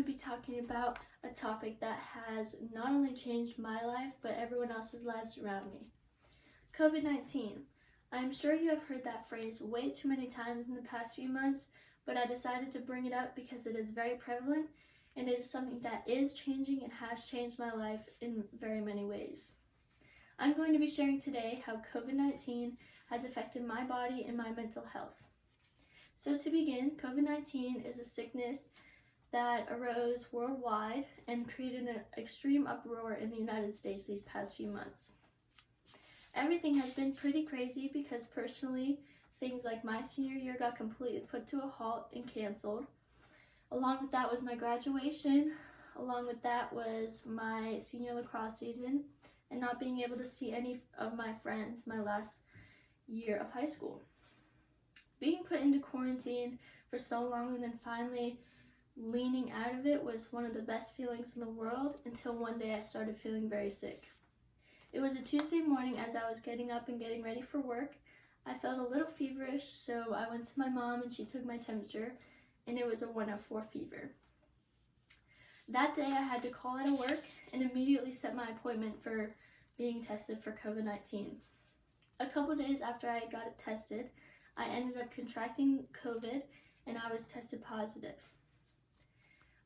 going to be talking about a topic that has not only changed my life, but everyone else's lives around me. COVID-19. I'm sure you have heard that phrase way too many times in the past few months, but I decided to bring it up because it is very prevalent and it is something that is changing and has changed my life in very many ways. I'm going to be sharing today how COVID-19 has affected my body and my mental health. So to begin, COVID-19 is a sickness that arose worldwide and created an extreme uproar in the United States these past few months. Everything has been pretty crazy because personally, things like my senior year got completely put to a halt and canceled. Along with that was my graduation. Along with that was my senior lacrosse season and not being able to see any of my friends my last year of high school. Being put into quarantine for so long and then finally leaning out of it was one of the best feelings in the world until one day I started feeling very sick. It was a Tuesday morning as I was getting up and getting ready for work. I felt a little feverish, so I went to my mom and she took my temperature, and it was a 104 fever. That day I had to call out of work and immediately set my appointment for being tested for COVID-19. A couple days after I got it tested, I ended up contracting COVID and I was tested positive.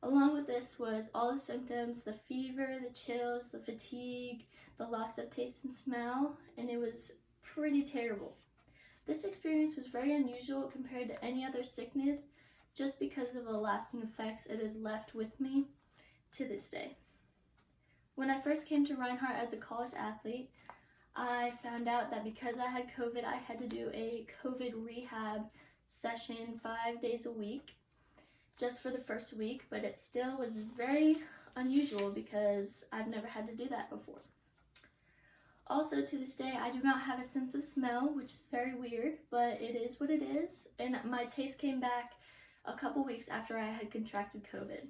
Along with this was all the symptoms, the fever, the chills, the fatigue, the loss of taste and smell, and it was pretty terrible. This experience was very unusual compared to any other sickness just because of the lasting effects it has left with me to this day. When I first came to Reinhardt as a college athlete, I found out that because I had COVID, I had to do a COVID rehab session 5 days a week just for the first week, but it still was very unusual because I've never had to do that before. Also, to this day, I do not have a sense of smell, which is very weird, but it is what it is, and my taste came back a couple weeks after I had contracted COVID.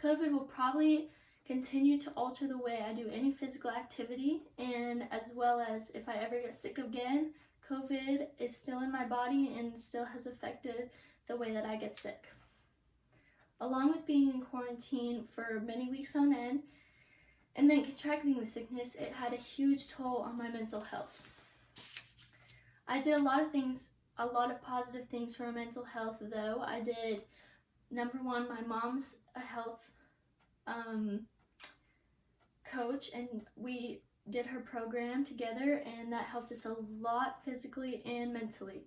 COVID will probably continue to alter the way I do any physical activity, and as well as if I ever get sick again, COVID is still in my body and still has affected the way that I get sick. Along with being in quarantine for many weeks on end, and then contracting the sickness, it had a huge toll on my mental health. I did a lot of positive things for my mental health though. I did, number one, my mom's a health coach, and we did her program together, and that helped us a lot physically and mentally.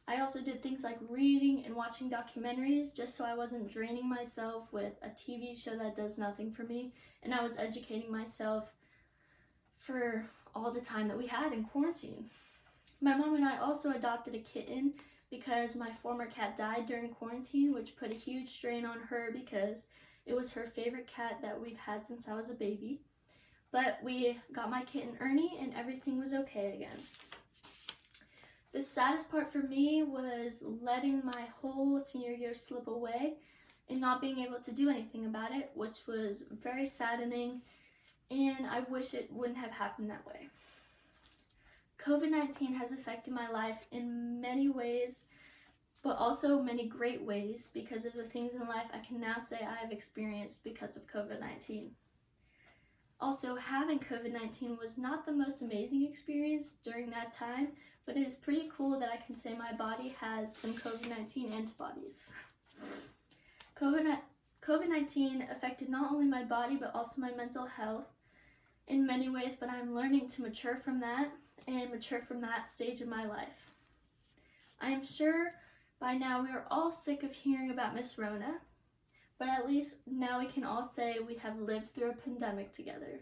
I also did things like reading and watching documentaries just so I wasn't draining myself with a TV show that does nothing for me, and I was educating myself for all the time that we had in quarantine. My mom and I also adopted a kitten because my former cat died during quarantine, which put a huge strain on her because it was her favorite cat that we've had since I was a baby. But we got my kitten Ernie and everything was okay again. The saddest part for me was letting my whole senior year slip away and not being able to do anything about it, which was very saddening, and I wish it wouldn't have happened that way. COVID-19 has affected my life in many ways, but also many great ways because of the things in life I can now say I have experienced because of COVID-19. Also, having COVID-19 was not the most amazing experience during that time, but it is pretty cool that I can say my body has some COVID-19 antibodies. COVID-19 affected not only my body, but also my mental health in many ways, but I'm learning to mature from that and mature from that stage of my life. I am sure by now we are all sick of hearing about Miss Rona, but at least now we can all say we have lived through a pandemic together.